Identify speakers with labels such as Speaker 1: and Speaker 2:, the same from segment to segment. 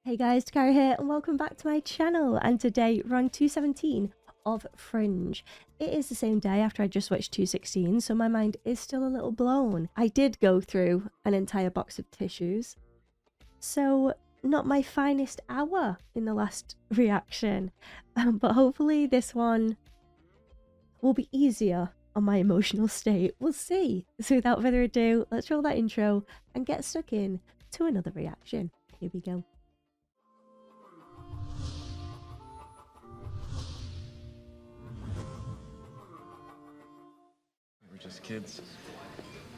Speaker 1: Hey guys, Dakara here and welcome back to my channel, and today we're on 217 of Fringe. It is the same day after I just watched 216, so my mind is still a little blown. I did go through an entire box of tissues, so not my finest hour in the last reaction, but hopefully this one will be easier on my emotional state. We'll see. So without further ado, let's roll that intro and get stuck in to another reaction. Here we go.
Speaker 2: We're just kids.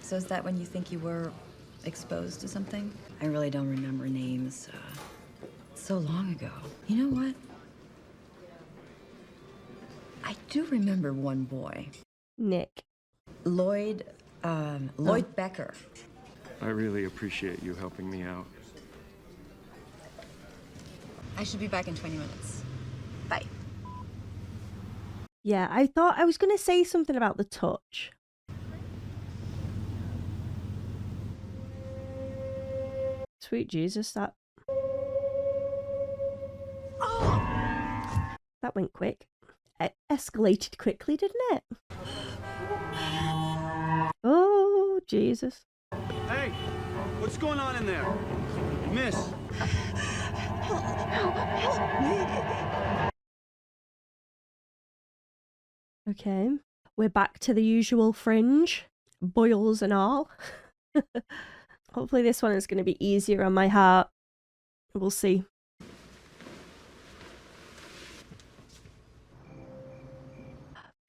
Speaker 3: So is that when you think you were exposed to something? I really don't remember names. So long ago. You know what? I do remember one boy.
Speaker 1: Nick.
Speaker 3: Lloyd Becker.
Speaker 2: I really appreciate you helping me out.
Speaker 3: I should be back in 20 minutes. Bye.
Speaker 1: Yeah, I thought I was going to say something about the touch. Sweet Jesus, that... Oh! That went quick. It escalated quickly, didn't it? Oh, Jesus.
Speaker 4: Hey, what's going on in there? Miss. Help me.
Speaker 1: Okay, we're back to the usual Fringe, boils and all. Hopefully this one is going to be easier on my heart. We'll see.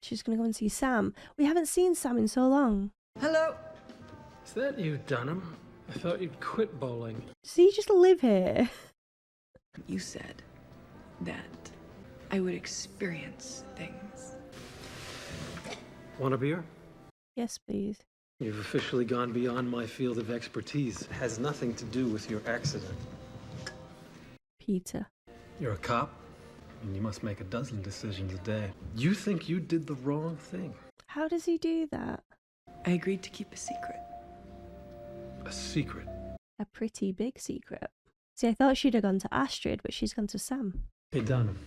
Speaker 1: She's going to go and see Sam. We haven't seen Sam in so long.
Speaker 3: Hello.
Speaker 5: Is that you, Dunham? I thought you'd quit bowling.
Speaker 1: Does he just live here?
Speaker 6: You said that I would experience things.
Speaker 5: Want a beer?
Speaker 1: Yes, please.
Speaker 5: You've officially gone beyond my field of expertise. It has nothing to do with your accident.
Speaker 1: Peter.
Speaker 5: You're a cop, and you must make a dozen decisions a day. You think you did the wrong thing.
Speaker 1: How does he do that?
Speaker 6: I agreed to keep a secret.
Speaker 5: A secret.
Speaker 1: A pretty big secret. See, I thought she'd have gone to Astrid, but she's gone to Sam.
Speaker 5: Hey, Dunham.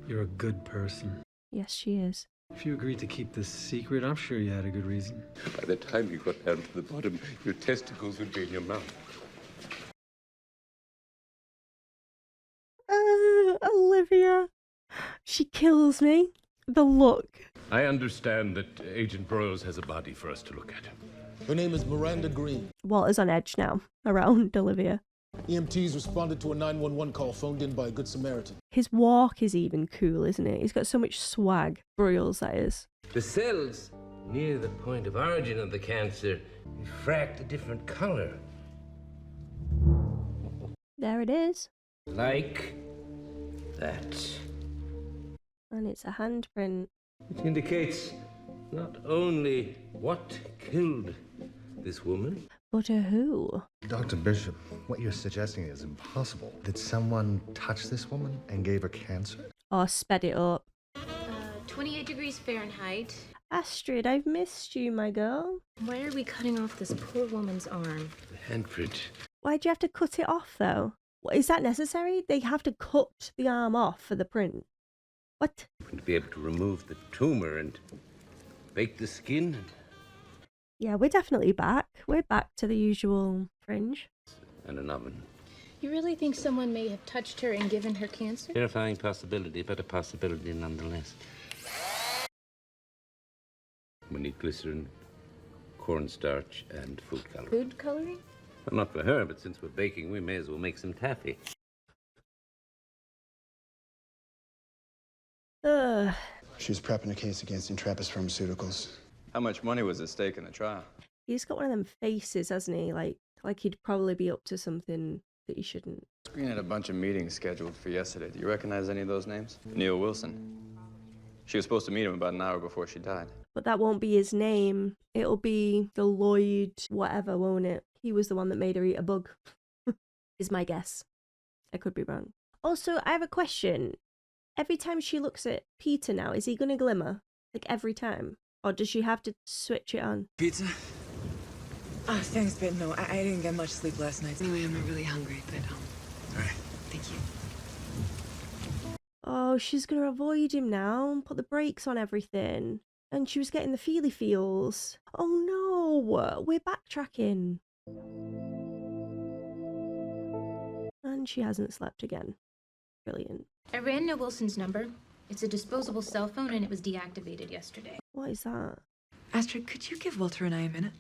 Speaker 5: You're a good person.
Speaker 1: Yes, she is.
Speaker 5: If you agreed to keep this secret, I'm sure you had a good reason.
Speaker 7: By the time you got down to the bottom, your testicles would be in your mouth.
Speaker 1: Olivia. She kills me. The look.
Speaker 7: I understand that Agent Broyles has a body for us to look at.
Speaker 8: Her name is Miranda Green.
Speaker 1: Walter's on edge now around Olivia.
Speaker 8: EMTs responded to a 911 call phoned in by a Good Samaritan.
Speaker 1: His walk is even cool, isn't it? He's got so much swag. Broyles, that is.
Speaker 9: The cells near the point of origin of the cancer refract a different color.
Speaker 1: There it is.
Speaker 9: Like that.
Speaker 1: And it's a handprint.
Speaker 9: It indicates not only what killed this woman,
Speaker 1: But a who?
Speaker 10: Dr. Bishop, what you're suggesting is impossible. Did someone touch this woman and gave her cancer?
Speaker 1: Oh, sped it up.
Speaker 11: 28 degrees Fahrenheit.
Speaker 1: Astrid, I've missed you, my girl.
Speaker 11: Why are we cutting off this poor woman's arm?
Speaker 9: the handprint.
Speaker 1: Why'd you have to cut it off, though? What, is that necessary? They have to cut the arm off for the print. What?
Speaker 9: To be able to remove the tumor and bake the skin.
Speaker 1: Yeah, we're definitely back. We're back to the usual Fringe.
Speaker 9: And an oven.
Speaker 11: You really think someone may have touched her and given her cancer?
Speaker 9: Terrifying possibility, but a possibility nonetheless. We need glycerin, cornstarch, and food coloring.
Speaker 11: Food coloring?
Speaker 9: Well, not for her, but since we're baking, we may as well make some taffy.
Speaker 1: Ugh.
Speaker 12: She was prepping a case against Intrepis Pharmaceuticals.
Speaker 4: How much money was at stake in the trial?
Speaker 1: He's got one of them faces, hasn't he? Like he'd probably be up to something that he shouldn't.
Speaker 4: Screen had a bunch of meetings scheduled for yesterday. Do you recognize any of those names? Neil Wilson. She was supposed to meet him about an hour before she died.
Speaker 1: But that won't be his name. It'll be the Lloyd whatever, won't it? He was the one that made her eat a bug. Is my guess. I could be wrong. Also, I have a question. Every time she looks at Peter now, is he going to glimmer? Like every time? Or does she have to switch it on?
Speaker 4: Pizza?
Speaker 6: Oh, thanks, but no, I didn't get much sleep last night. Anyway, I'm really hungry, but all right, thank you.
Speaker 1: Oh, she's gonna avoid him now and put the brakes on everything. And she was getting the feely feels. Oh no, we're backtracking. And she hasn't slept again. Brilliant.
Speaker 13: I ran Neil Wilson's number. It's a disposable cell phone and it was deactivated yesterday.
Speaker 1: What is that?
Speaker 6: Astrid, could you give Walter and I a minute?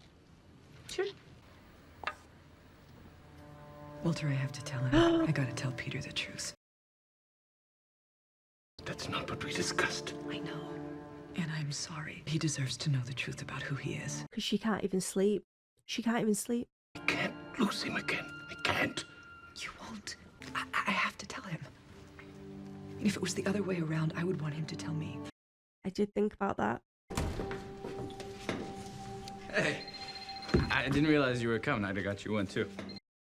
Speaker 13: Sure.
Speaker 6: Walter, I have to tell him. I gotta tell Peter the truth.
Speaker 7: That's not what we discussed.
Speaker 6: I know. And I'm sorry. He deserves to know the truth about who he is.
Speaker 1: Because she can't even sleep. She can't even sleep.
Speaker 7: I can't lose him again. I can't.
Speaker 6: You won't. I have to tell him. And if it was the other way around, I would want him to tell me.
Speaker 1: I did think about that.
Speaker 4: Hey, I didn't realize you were coming. I'd have got you one too.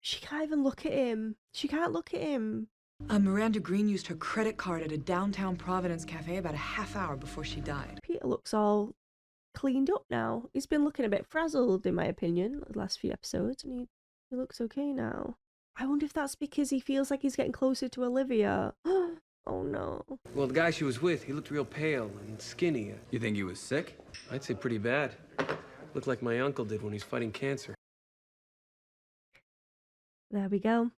Speaker 1: She can't even look at him. She can't look at him.
Speaker 6: Miranda Green used her credit card at a downtown Providence cafe about a half hour before she died.
Speaker 1: Peter looks all cleaned up now. He's been looking a bit frazzled, in my opinion, the last few episodes, and he looks okay now. I wonder if that's because he feels like he's getting closer to Olivia. Oh no.
Speaker 14: Well, the guy she was with, he looked real pale and skinny.
Speaker 4: You think he was sick?
Speaker 14: I'd say pretty bad. Looked like my uncle did when he's fighting cancer.
Speaker 1: There we go.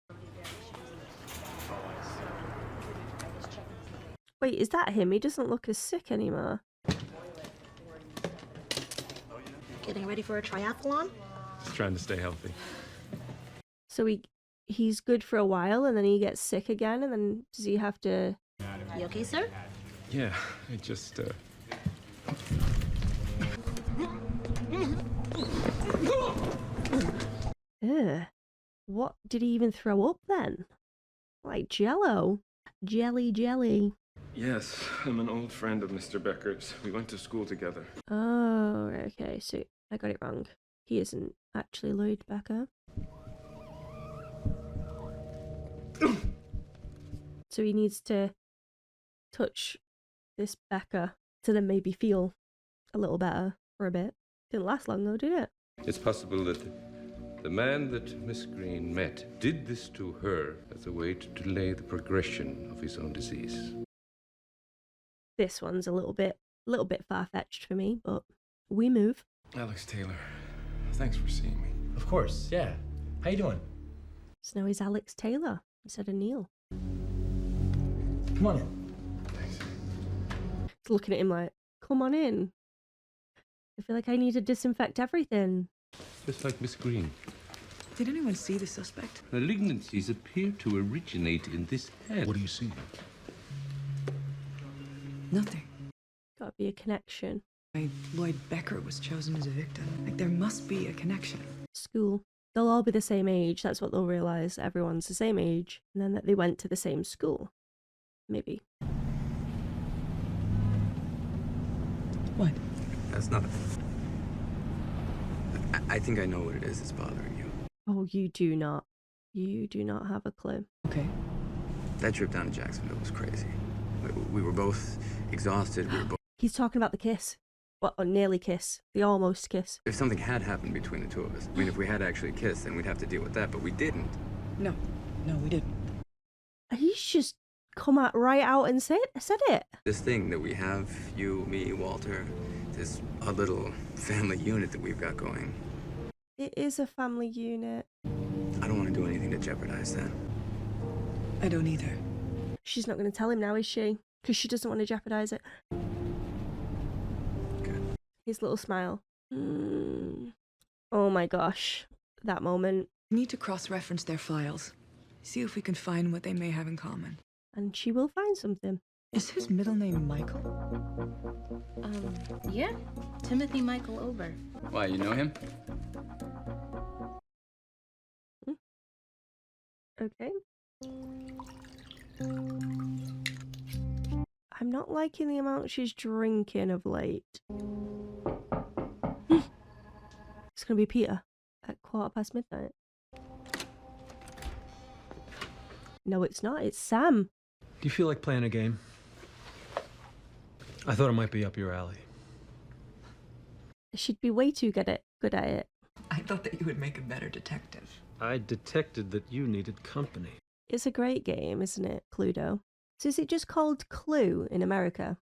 Speaker 1: Wait, is that him? He doesn't look as sick anymore.
Speaker 15: Getting ready for a triathlon?
Speaker 2: Just trying to stay healthy.
Speaker 1: So he's good for a while and then he gets sick again, and then does he have to...
Speaker 15: You okay, sir?
Speaker 2: Yeah, I just,
Speaker 1: Ugh. What did he even throw up then? Like Jello? Jelly.
Speaker 2: Yes, I'm an old friend of Mr. Becker's. We went to school together.
Speaker 1: Oh, okay, so I got it wrong. He isn't actually Lloyd Becker. So he needs to touch this Becker to then maybe feel a little better for a bit. Didn't last long though, did it?
Speaker 7: It's possible that the man that Miss Green met did this to her as a way to delay the progression of his own disease.
Speaker 1: This one's a little bit far-fetched for me, but we move.
Speaker 2: Alex Taylor, thanks for seeing me.
Speaker 16: Of course, yeah. How you doing?
Speaker 1: So now he's Alex Taylor instead of Neil.
Speaker 16: Come on in.
Speaker 2: Thanks.
Speaker 1: He's looking at him like, come on in. I feel like I need to disinfect everything.
Speaker 7: Just like Miss Green.
Speaker 6: Did anyone see the suspect?
Speaker 7: Malignancies appear to originate in this head.
Speaker 8: What do you see?
Speaker 6: Nothing.
Speaker 1: Gotta be a connection.
Speaker 6: Lloyd Becker was chosen as a victim. Like, there must be a connection.
Speaker 1: School. They'll all be the same age. That's what they'll realise. Everyone's the same age. And then that they went to the same school. Maybe.
Speaker 6: What?
Speaker 4: That's nothing. I think I know what it is that's bothering you.
Speaker 1: Oh, you do not. You do not have a clue.
Speaker 6: Okay.
Speaker 4: That trip down to Jacksonville was crazy. We were both exhausted. We were both...
Speaker 1: He's talking about the kiss. Well, or nearly kiss. The almost kiss.
Speaker 4: If something had happened between the two of us, I mean, if we had actually kissed, then we'd have to deal with that, but we didn't.
Speaker 6: No, we didn't.
Speaker 1: He's just come out right out and said it.
Speaker 4: This thing that we have, you, me, Walter, this odd little family unit that we've got going.
Speaker 1: It is a family unit.
Speaker 4: I don't want to do anything to jeopardize that.
Speaker 6: I don't either.
Speaker 1: She's not going to tell him now, is she? Because she doesn't want to jeopardize it.
Speaker 4: Good.
Speaker 1: His little smile. Oh my gosh. That moment.
Speaker 6: We need to cross-reference their files. See if we can find what they may have in common.
Speaker 1: And she will find something.
Speaker 6: Is his middle name Michael?
Speaker 13: Yeah. Timothy Michael Ober.
Speaker 4: Why, you know him?
Speaker 1: Okay. I'm not liking the amount she's drinking of late. It's gonna be Peter at midnight. No, it's not. It's Sam.
Speaker 5: Do you feel like playing a game? I thought it might be up your alley.
Speaker 1: She'd be way too good at it.
Speaker 6: I thought that you would make a better detective.
Speaker 5: I detected that you needed company.
Speaker 1: It's a great game, isn't it, Cluedo? So is it just called Clue in America?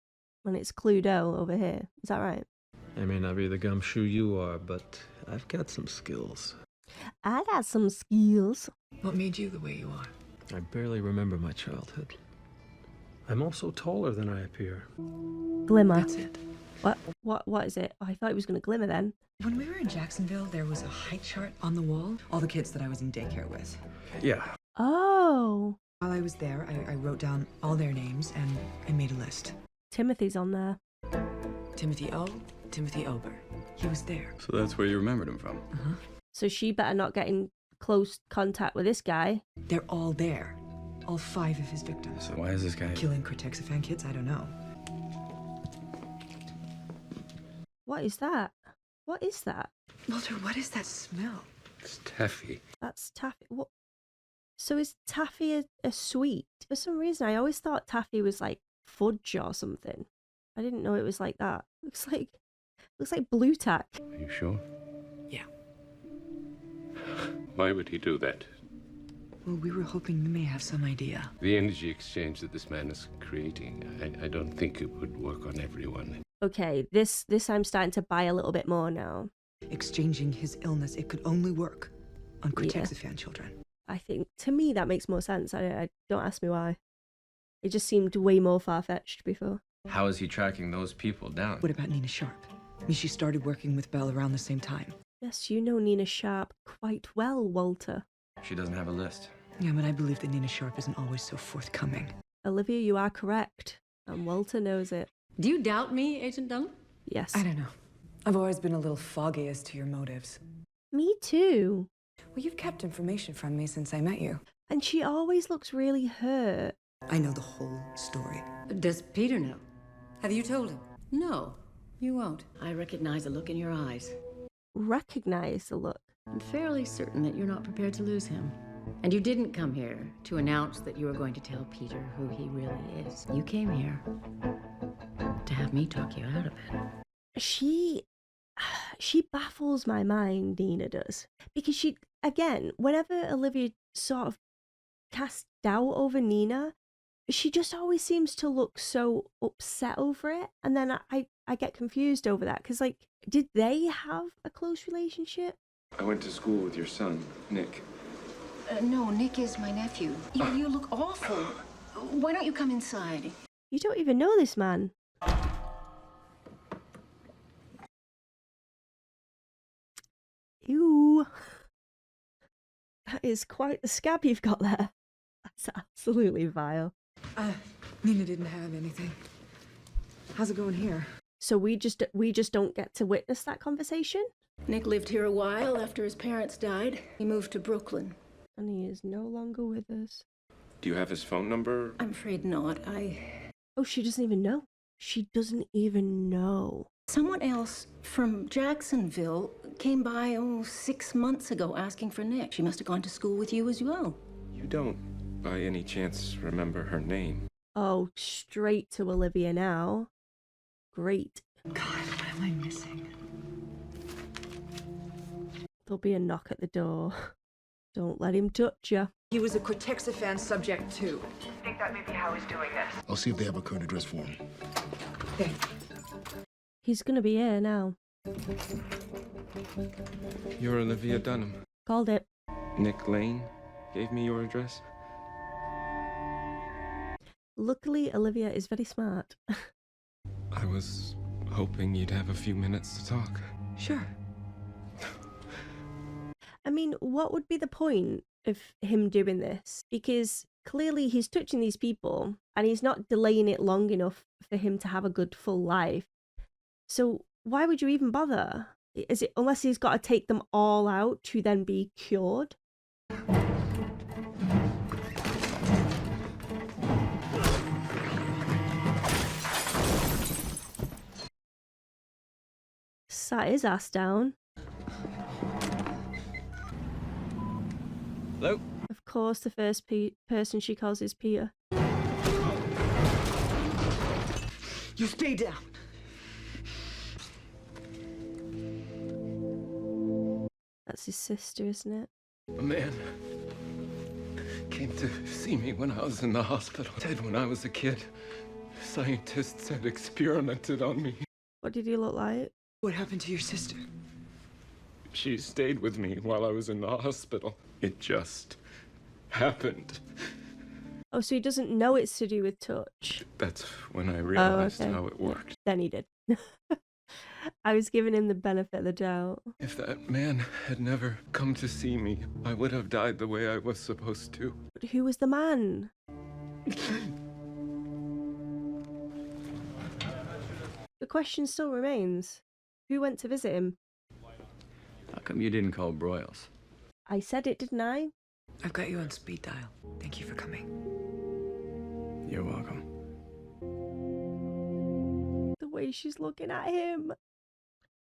Speaker 1: And it's Cluedo over here, is that right?
Speaker 5: I may not be the gumshoe you are, but I've got some skills.
Speaker 1: I got some skills.
Speaker 6: What made you the way you are?
Speaker 5: I barely remember my childhood. I'm also taller than I appear.
Speaker 1: Glimmer.
Speaker 6: That's it.
Speaker 1: What is it? Oh, I thought it was going to glimmer then.
Speaker 6: When we were in Jacksonville, there was a height chart on the wall. All the kids that I was in daycare with.
Speaker 5: Yeah.
Speaker 1: Oh.
Speaker 6: While I was there, I wrote down all their names and I made a list.
Speaker 1: Timothy's on there.
Speaker 6: Timothy O, Timothy Ober. He was there.
Speaker 4: So that's where you remembered him from?
Speaker 6: Uh-huh.
Speaker 1: So she better not get in close contact with this guy.
Speaker 6: They're all there. All 5 of his victims.
Speaker 4: So why is this guy...
Speaker 6: Killing Cortexiphan kids? I don't know.
Speaker 1: What is that? What is that?
Speaker 6: Walter, what is that smell?
Speaker 7: It's taffy.
Speaker 1: That's taffy. What? So is taffy a sweet? For some reason, I always thought taffy was like fudge or something. I didn't know it was like that. Looks like blue tack.
Speaker 7: Are you sure?
Speaker 6: Yeah.
Speaker 7: Why would he do that?
Speaker 6: Well, we were hoping you may have some idea.
Speaker 7: The energy exchange that this man is creating, I don't think it would work on everyone.
Speaker 1: Okay, this I'm starting to buy a little bit more now.
Speaker 6: Exchanging his illness, it could only work on Cortexiphan children.
Speaker 1: I think, to me, that makes more sense. I don't ask me why. It just seemed way more far-fetched before.
Speaker 4: How is he tracking those people down?
Speaker 6: What about Nina Sharp? I mean, she started working with Belle around the same time.
Speaker 1: Yes, you know Nina Sharp quite well, Walter.
Speaker 4: She doesn't have a list.
Speaker 6: Yeah, but I believe that Nina Sharp isn't always so forthcoming.
Speaker 1: Olivia, you are correct. And Walter knows it.
Speaker 17: Do you doubt me, Agent Dunham?
Speaker 1: Yes.
Speaker 6: I don't know. I've always been a little foggy as to your motives.
Speaker 1: Me too.
Speaker 6: Well, you've kept information from me since I met you.
Speaker 1: And she always looks really hurt.
Speaker 6: I know the whole story.
Speaker 17: Does Peter know? Have you told him? No, you won't. I recognize the look in your eyes.
Speaker 1: Recognize the look?
Speaker 17: I'm fairly certain that you're not prepared to lose him. And you didn't come here to announce that you were going to tell Peter who he really is. You came here to have me talk you out of it.
Speaker 1: She baffles my mind, Nina does. Because she, again, whenever Olivia sort of casts doubt over Nina, she just always seems to look so upset over it. And then I get confused over that. Because, like, did they have a close relationship?
Speaker 2: I went to school with your son, Nick.
Speaker 17: No, Nick is my nephew. You look awful. Why don't you come inside?
Speaker 1: You don't even know this man. Ew. That is quite the scab you've got there. That's absolutely vile.
Speaker 6: Nina didn't have anything. How's it going here?
Speaker 1: So we just don't get to witness that conversation?
Speaker 17: Nick lived here a while after his parents died. He moved to Brooklyn.
Speaker 1: And he is no longer with us.
Speaker 2: Do you have his phone number?
Speaker 17: I'm afraid not.
Speaker 1: Oh, she doesn't even know. She doesn't even know.
Speaker 17: Someone else from Jacksonville came by 6 months ago asking for Nick. She must have gone to school with you as well.
Speaker 2: You don't, by any chance, remember her name?
Speaker 1: Oh, straight to Olivia now. Great.
Speaker 6: God, what am I missing?
Speaker 1: There'll be a knock at the door. Don't let him touch you.
Speaker 6: He was a Cortexiphan subject too. I think that may be how he's doing this.
Speaker 8: I'll see if they have a current address for him.
Speaker 6: Okay.
Speaker 1: He's gonna be here now.
Speaker 2: You're Olivia Dunham.
Speaker 1: Called it.
Speaker 2: Nick Lane gave me your address.
Speaker 1: Luckily, Olivia is very smart.
Speaker 2: I was hoping you'd have a few minutes to talk.
Speaker 6: Sure.
Speaker 1: I mean, what would be the point of him doing this? Because clearly he's touching these people and he's not delaying it long enough for him to have a good full life. So why would you even bother? Is it unless he's got to take them all out to then be cured? Sat his ass down.
Speaker 4: Hello?
Speaker 1: Of course, the first person she calls is Peter.
Speaker 6: You stay down.
Speaker 1: That's his sister, isn't it?
Speaker 2: A man came to see me when I was in the hospital. Dead when I was a kid. Scientists had experimented on me.
Speaker 1: What did he look like?
Speaker 6: What happened to your sister?
Speaker 2: She stayed with me while I was in the hospital. It just happened.
Speaker 1: Oh, so he doesn't know it's to do with touch.
Speaker 2: That's when I realized
Speaker 1: okay.
Speaker 2: how it worked.
Speaker 1: Then he did. I was giving him the benefit of the doubt.
Speaker 2: If that man had never come to see me, I would have died the way I was supposed to.
Speaker 1: But who was the man? The question still remains. Who went to visit him?
Speaker 4: How come you didn't call Broyles?
Speaker 1: I said it, didn't I?
Speaker 6: I've got you on speed dial. Thank you for coming.
Speaker 4: You're welcome.
Speaker 1: The way she's looking at him.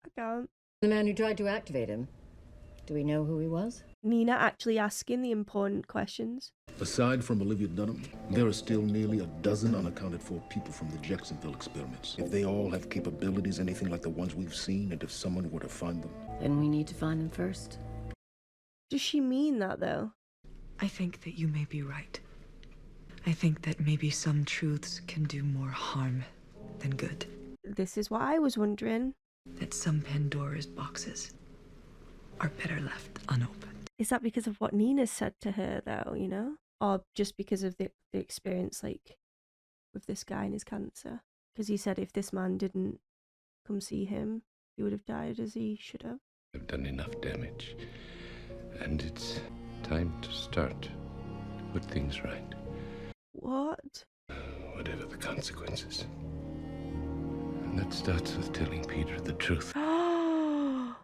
Speaker 1: I can't.
Speaker 17: The man who tried to activate him. Do we know who he was?
Speaker 1: Nina actually asking the important questions.
Speaker 8: Aside from Olivia Dunham, there are still nearly a dozen unaccounted for people from the Jacksonville experiments. If they all have capabilities anything like the ones we've seen, and if someone were to find them...
Speaker 17: Then we need to find them first.
Speaker 1: Does she mean that, though?
Speaker 6: I think that you may be right. I think that maybe some truths can do more harm than good.
Speaker 1: This is what I was wondering.
Speaker 6: That some Pandora's boxes are better left unopened.
Speaker 1: Is that because of what Nina said to her, though, you know? Or just because of the experience, like, with this guy and his cancer? Because he said if this man didn't come see him, he would have died as he should have.
Speaker 7: I've done enough damage. And it's time to start to put things right.
Speaker 1: What?
Speaker 7: Whatever the consequences. And that starts with telling Peter the truth.
Speaker 1: Oh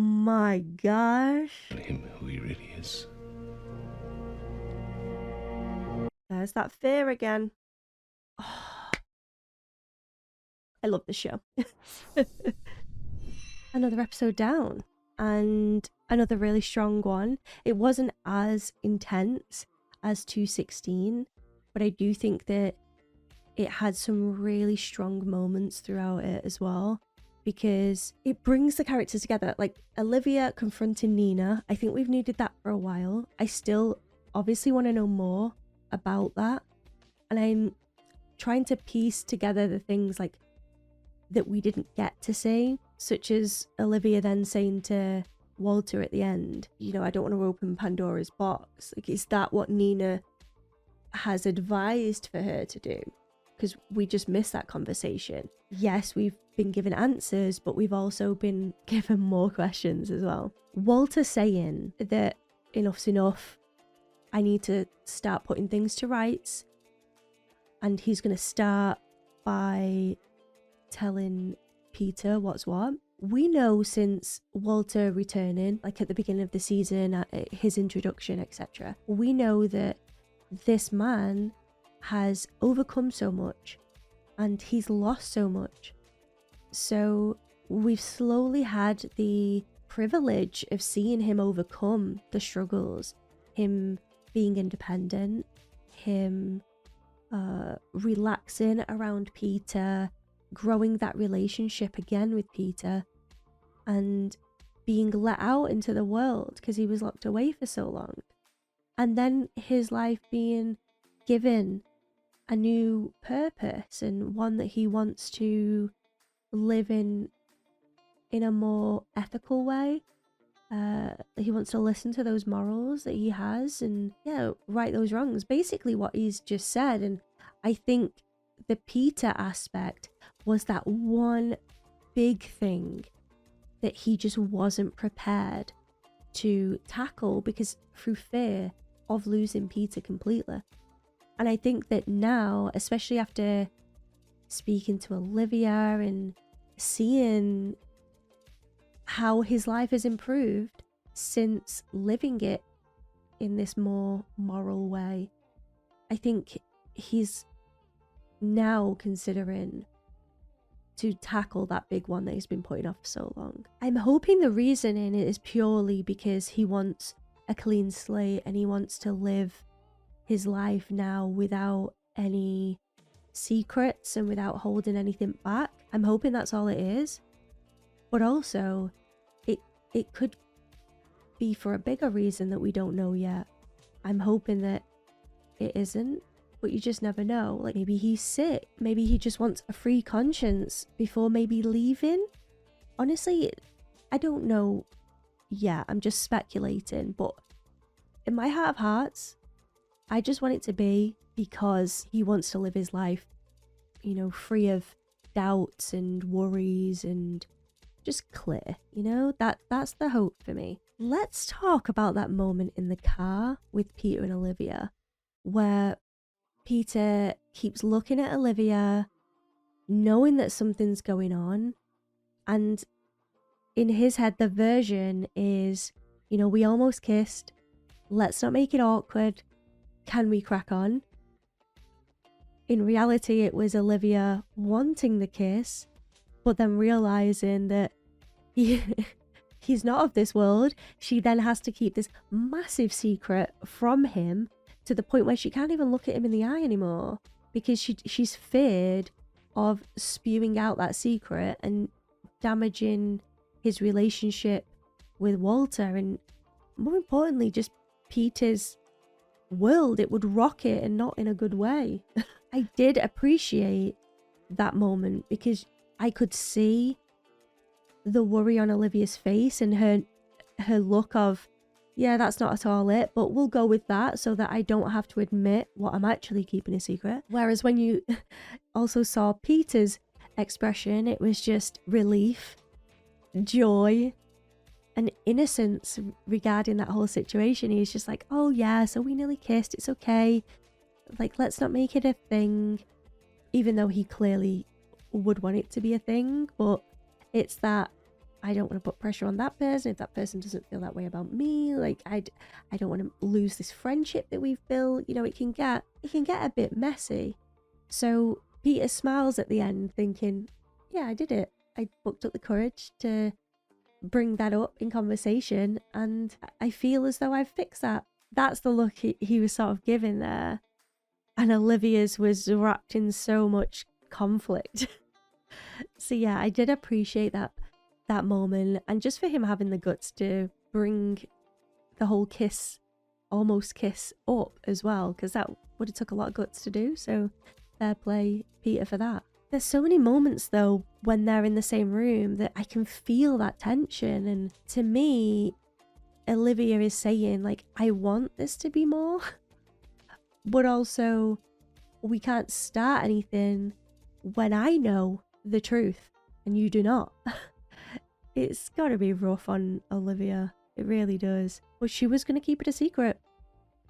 Speaker 1: my gosh.
Speaker 7: Tell him who he really is.
Speaker 1: There's that fear again. I love the show. Another episode down. And another really strong one. It wasn't as intense as 216, but I do think that it had some really strong moments throughout it as well, because it brings the characters together. Like Olivia confronting Nina, I think we've needed that for a while. I still obviously want to know more about that, and I'm trying to piece together the things like that we didn't get to see, such as Olivia then saying to Walter at the end, you know, I don't want to open Pandora's box. Like, is that what Nina has advised for her to do? Because we just missed that conversation. Yes, we've been given answers, but we've also been given more questions as well. Walter saying that enough's enough, I need to start putting things to rights, and he's going to start by telling Peter what's what. We know since Walter returning, like at the beginning of the season, at his introduction, etc., we know that this man has overcome so much and he's lost so much. So we've slowly had the privilege of seeing him overcome the struggles, him being independent, him relaxing around Peter, growing that relationship again with Peter, and being let out into the world because he was locked away for so long. And then his life being given a new purpose, and one that he wants to live in a more ethical way. He wants to listen to those morals that he has and, yeah, right those wrongs. Basically what he's just said. And I think the Peter aspect was that one big thing that he just wasn't prepared to tackle because through fear of losing Peter completely. And I think that now, especially after speaking to Olivia and seeing how his life has improved since living it in this more moral way, I think he's now considering to tackle that big one that he's been putting off for so long. I'm hoping the reason in it is purely because he wants a clean slate and he wants to live his life now without any secrets and without holding anything back. I'm hoping that's all it is. But also, it could be for a bigger reason that we don't know yet. I'm hoping that it isn't, but you just never know. Like, maybe he's sick. Maybe he just wants a free conscience before maybe leaving. Honestly, I don't know yet. I'm just speculating, but in my heart of hearts, I just want it to be because he wants to live his life, you know, free of doubts and worries and just clear, you know? That's the hope for me. Let's talk about that moment in the car with Peter and Olivia, where Peter keeps looking at Olivia, knowing that something's going on, and in his head, the version is, you know, we almost kissed. Let's not make it awkward. Can we crack on? In reality, it was Olivia wanting the kiss, but then realizing that he's not of this world. She then has to keep this massive secret from him to the point where she can't even look at him in the eye anymore because she's feared of spewing out that secret and damaging his relationship with Walter, and more importantly, just Peter's world. It would rock it, and not in a good way. I did appreciate that moment because I could see the worry on Olivia's face and her look of, yeah, that's not at all it, but we'll go with that so that I don't have to admit what I'm actually keeping a secret. Whereas when you also saw Peter's expression, it was just relief, joy, and innocence regarding that whole situation. He's just like, oh yeah, so we nearly kissed, it's okay, like, let's not make it a thing, even though he clearly would want it to be a thing. But it's that I don't want to put pressure on that person if that person doesn't feel that way about me. Like, I don't want to lose this friendship that we've built. You know, it can get a bit messy. So Peter smiles at the end thinking, yeah, I did it. I booked up the courage to bring that up in conversation, and I feel as though I've fixed that. That's the look he was sort of giving there. And Olivia's was wrapped in so much conflict. So yeah, I did appreciate that moment, and just for him having the guts to bring the whole almost kiss up as well, because that would have took a lot of guts to do. So fair play Peter for that. There's so many moments though when they're in the same room that I can feel that tension, and to me Olivia is saying, like, I want this to be more, but also we can't start anything when I know the truth and you do not. It's gotta be rough on Olivia. It really does. But she was gonna keep it a secret.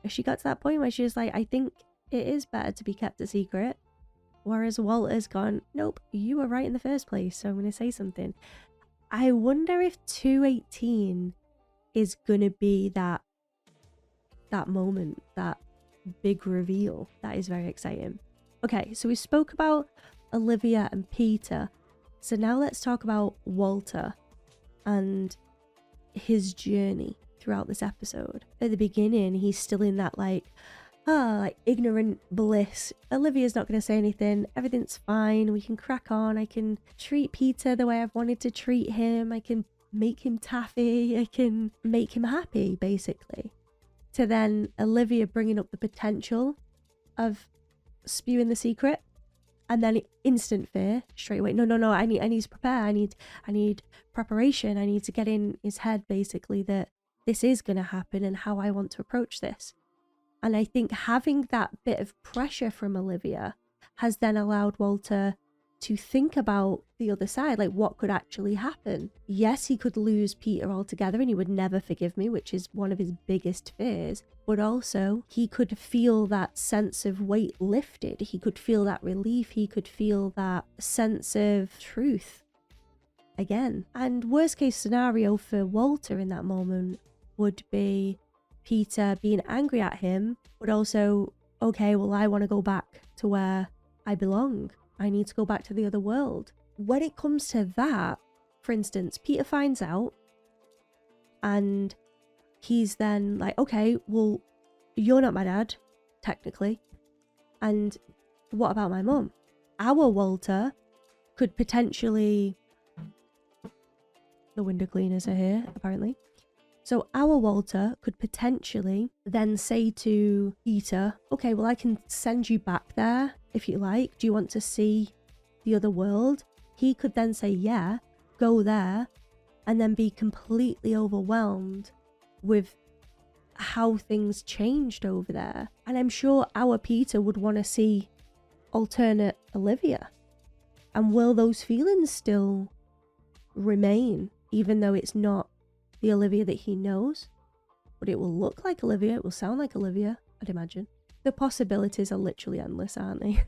Speaker 1: She got to that point where she was like, I think it is better to be kept a secret. Whereas Walter's gone, nope, you were right in the first place, so I'm gonna say something. I wonder if 218 is gonna be that moment, that big reveal. That is very exciting. Okay, so we spoke about Olivia and Peter. So now let's talk about Walter and his journey throughout this episode. At the beginning, he's still in that like ignorant bliss. Olivia's not going to say anything. Everything's fine. We can crack on. I can treat Peter the way I've wanted to treat him. I can make him taffy. I can make him happy, basically. To then Olivia bringing up the potential of spewing the secret, and then instant fear straight away. No, I need to prepare. I need preparation. I need to get in his head, basically, that this is going to happen and how I want to approach this. And I think having that bit of pressure from Olivia has then allowed Walter to think about the other side, like what could actually happen. Yes, he could lose Peter altogether and he would never forgive me, which is one of his biggest fears, but also he could feel that sense of weight lifted. He could feel that relief. He could feel that sense of truth again. And worst case scenario for Walter in that moment would be Peter being angry at him, but also, okay, well, I want to go back to where I belong. I need to go back to the other world. When it comes to that, for instance, Peter finds out and he's then like, okay, well, you're not my dad, technically. And what about my mum? Our Walter could potentially... The window cleaners are here, apparently. So our Walter could potentially then say to Peter, okay, well, I can send you back there if you like. Do you want to see the other world? He could then say, yeah, go there, and then be completely overwhelmed with how things changed over there. And I'm sure our Peter would want to see alternate Olivia. And will those feelings still remain, even though it's not the Olivia that he knows? But it will look like Olivia, it will sound like Olivia, I'd imagine. The possibilities are literally endless, aren't they?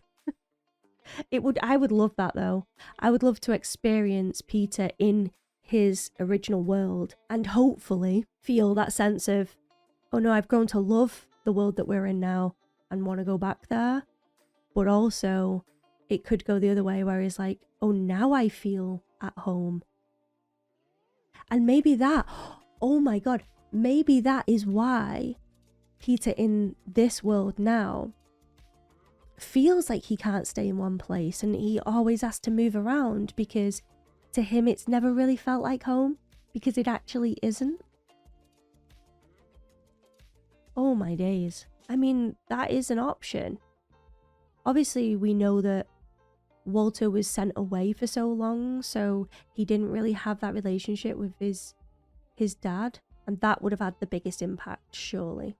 Speaker 1: I would love that though. I would love to experience Peter in his original world and hopefully feel that sense of, oh no, I've grown to love the world that we're in now and want to go back there. But also it could go the other way where he's like, oh, now I feel at home. And maybe that, oh my God, maybe that is why Peter in this world now feels like he can't stay in one place and he always has to move around, because to him it's never really felt like home, because it actually isn't. Oh my days. I mean, that is an option. Obviously, we know that Walter was sent away for so long, so he didn't really have that relationship with his dad, and that would have had the biggest impact, surely.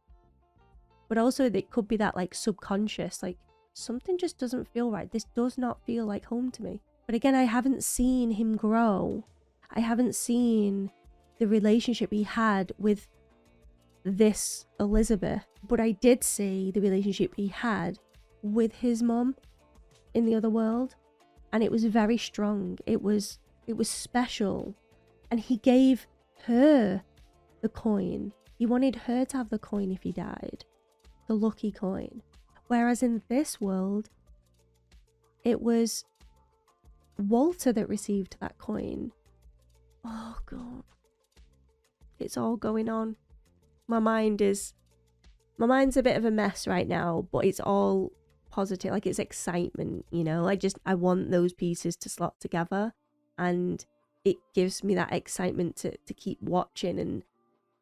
Speaker 1: But also, it could be that, like, subconscious, like, something just doesn't feel right. This does not feel like home to me. But again, I haven't seen him grow. I haven't seen the relationship he had with this Elizabeth, but I did see the relationship he had with his mom in the other world, and it was very strong. It was special, and he gave her the coin. He wanted her to have the coin if he died, the lucky coin. Whereas in this world, it was Walter that received that coin. Oh God, it's all going on. My mind's a bit of a mess right now, but it's all positive. Like, it's excitement, you know? I want those pieces to slot together, and it gives me that excitement to keep watching and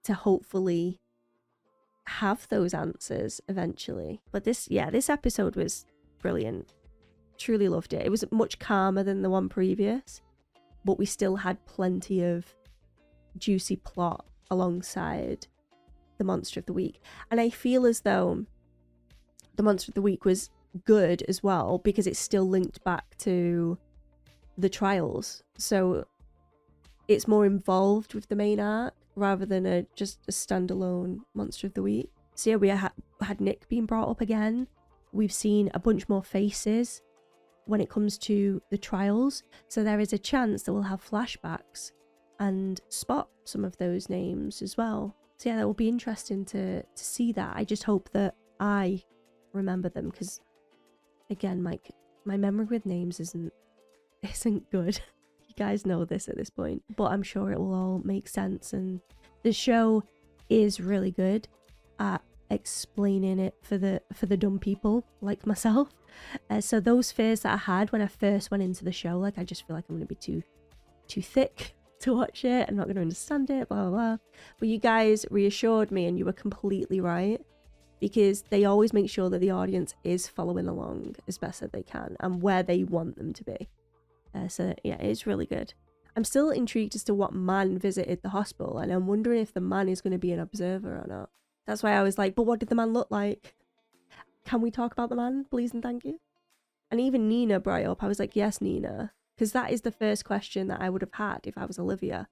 Speaker 1: to hopefully have those answers eventually. But this episode was brilliant. Truly loved it. It was much calmer than the one previous, but we still had plenty of juicy plot alongside the monster of the week. And I feel as though the monster of the week was good as well, because it's still linked back to the trials, so it's more involved with the main arc rather than just a standalone monster of the week. So yeah, we had Nick being brought up again. We've seen a bunch more faces when it comes to the trials, so there is a chance that we'll have flashbacks and spot some of those names as well. So yeah, that will be interesting to see that. I just hope that I remember them, because again, my memory with names isn't good. You guys know this at this point, but I'm sure it will all make sense. And the show is really good at explaining it for the dumb people like myself. So those fears that I had when I first went into the show, like, I just feel like I'm going to be too thick to watch it. I'm not going to understand it, blah, blah, blah. But you guys reassured me, and you were completely right, because they always make sure that the audience is following along as best that they can and where they want them to be. So yeah, it's really good. I'm still intrigued as to what man visited the hospital, and I'm wondering if the man is going to be an observer or not. That's why I was like, but what did the man look like? Can we talk about the man, please and thank you? And even Nina brought it up. I was like, yes, Nina. Because that is the first question that I would have had if I was Olivia.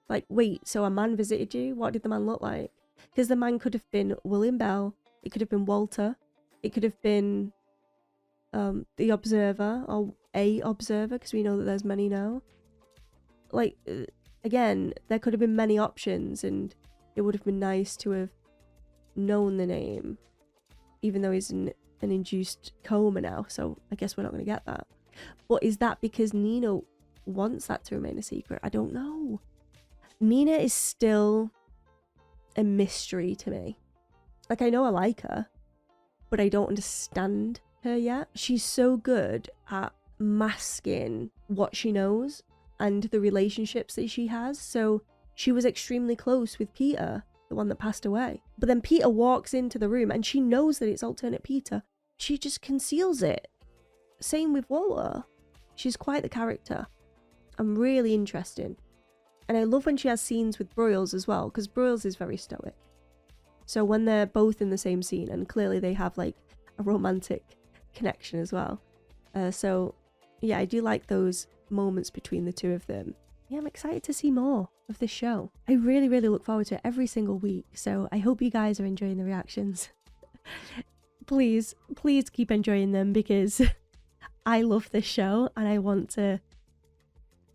Speaker 1: Like, wait, so a man visited you? What did the man look like? Because the man could have been William Bell. It could have been Walter. It could have been the observer, or a observer, because we know that there's many now. Like, again, there could have been many options, and it would have been nice to have known the name, even though he's in an induced coma now, so I guess we're not going to get that. But is that because Nina wants that to remain a secret? I don't know. Nina is still a mystery to me. Like, I know I like her, but I don't understand her yet. She's so good at masking what she knows and the relationships that she has. So she was extremely close with Peter, the one that passed away. But then Peter walks into the room and she knows that it's alternate Peter. She just conceals it. Same with Walter. She's quite the character. I'm really interested. And I love when she has scenes with Broyles as well, because Broyles is very stoic. So when they're both in the same scene, and clearly they have like a romantic connection as well. So yeah, I do like those moments between the two of them. Yeah, I'm excited to see more of this show. I really, really look forward to it every single week. So I hope you guys are enjoying the reactions. Please keep enjoying them, because I love this show and I want to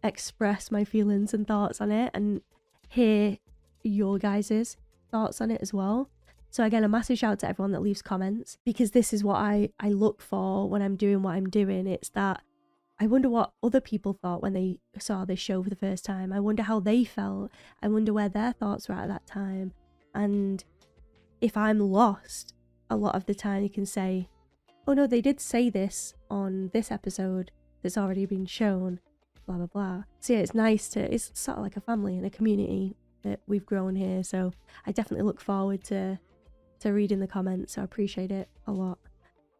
Speaker 1: express my feelings and thoughts on it and hear your guys' thoughts on it as well. So again, a massive shout out to everyone that leaves comments, because this is what I look for when I'm doing what I'm doing. It's that I wonder what other people thought when they saw this show for the first time. I wonder how they felt. I wonder where their thoughts were at that time. And if I'm lost, a lot of the time you can say, oh no, they did say this on this episode that's already been shown, blah blah blah. So yeah, it's nice to, it's sort of like a family and a community that we've grown here. So I definitely look forward to reading the comments. So I appreciate it a lot.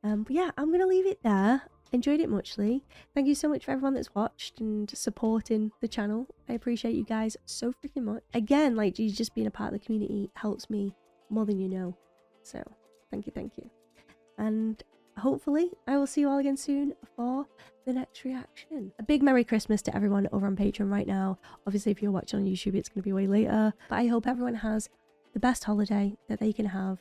Speaker 1: But yeah, I'm gonna leave it there. Enjoyed it muchly. Thank you so much for everyone that's watched and supporting the channel. I appreciate you guys so freaking much. Again, like, you just being a part of the community helps me more than you know. So thank you. And hopefully I will see you all again soon for the next reaction. A big Merry Christmas to everyone over on Patreon right now. Obviously, if you're watching on YouTube, it's going to be way later. But I hope everyone has the best holiday that they can have.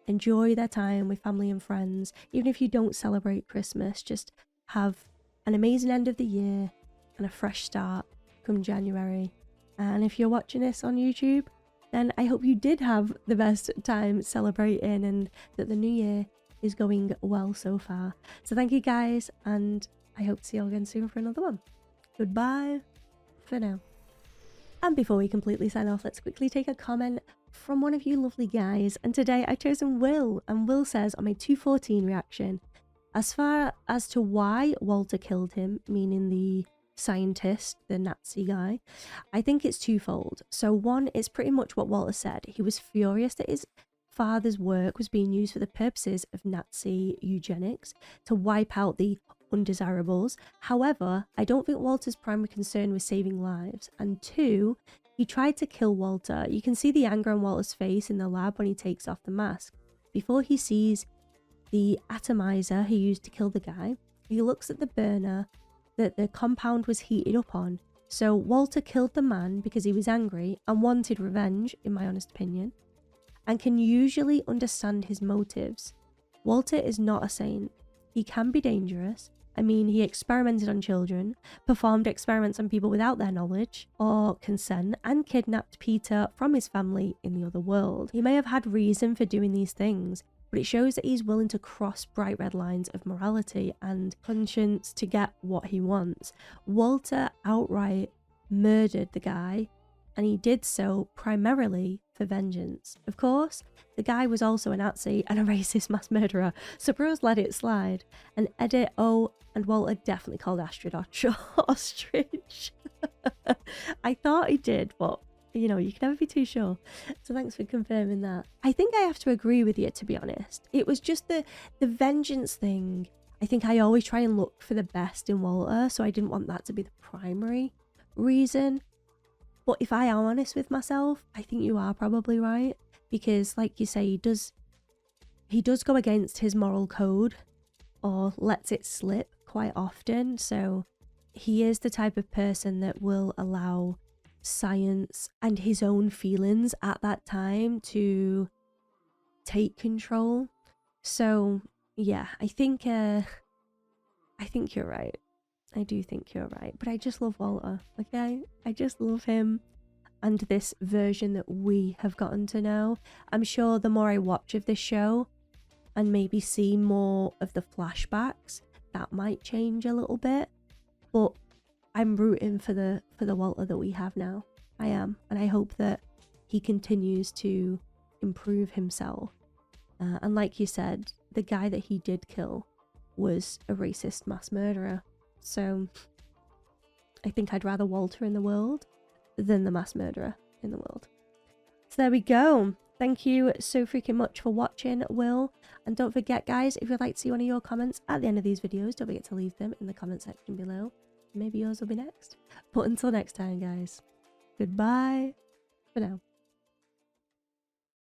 Speaker 1: Enjoy their time with family and friends. Even if you don't celebrate Christmas, just have an amazing end of the year and a fresh start come January. And if you're watching this on YouTube, then I hope you did have the best time celebrating and that the new year is going well so far. So thank you guys, and I hope to see you all again soon for another one. Goodbye for now. And before we completely sign off, let's quickly take a comment from one of you lovely guys. And today I've chosen Will, and Will says on my 214 reaction, as far as to why Walter killed him, meaning the scientist, the Nazi guy, I think it's twofold. So one, it's pretty much what Walter said. He was furious that his father's work was being used for the purposes of Nazi eugenics to wipe out the undesirables. However, I don't think Walter's primary concern was saving lives. And two, he tried to kill Walter. You can see the anger on Walter's face in the lab when he takes off the mask. Before he sees the atomizer he used to kill the guy, he looks at the burner that the compound was heated up on. So Walter killed the man because he was angry and wanted revenge, in my honest opinion, and can usually understand his motives. Walter is not a saint. He can be dangerous. I mean, he experimented on children, performed experiments on people without their knowledge or consent, and kidnapped Peter from his family in the other world. He may have had reason for doing these things, but it shows that he's willing to cross bright red lines of morality and conscience to get what he wants. Walter outright murdered the guy, and he did so primarily for vengeance. Of course, the guy was also a Nazi and a racist mass murderer, so Bruce let it slide. And Edit O and Walter definitely called Astrid ostrich. I thought he did, but you know, you can never be too sure. So thanks for confirming that. I think I have to agree with you, to be honest. It was just the vengeance thing. I think I always try and look for the best in Walter, so I didn't want that to be the primary reason. But if I am honest with myself, I think you are probably right, because like you say, he does go against his moral code or lets it slip quite often. So he is the type of person that will allow science and his own feelings at that time to take control. So yeah, I think you're right. I do think you're right, but I just love Walter, okay? I just love him and this version that we have gotten to know. I'm sure the more I watch of this show and maybe see more of the flashbacks, that might change a little bit, but I'm rooting for the Walter that we have now. I am, and I hope that he continues to improve himself. And like you said, the guy that he did kill was a racist mass murderer. So I think I'd rather Walter in the world than the mass murderer, in the world. So there we go. Thank you so freaking much for watching, Will. And don't forget, guys, if you'd like to see one of your comments at the end of these videos, don't forget to leave them in the comment section below. Maybe yours will be next. But until next time, guys, goodbye for now.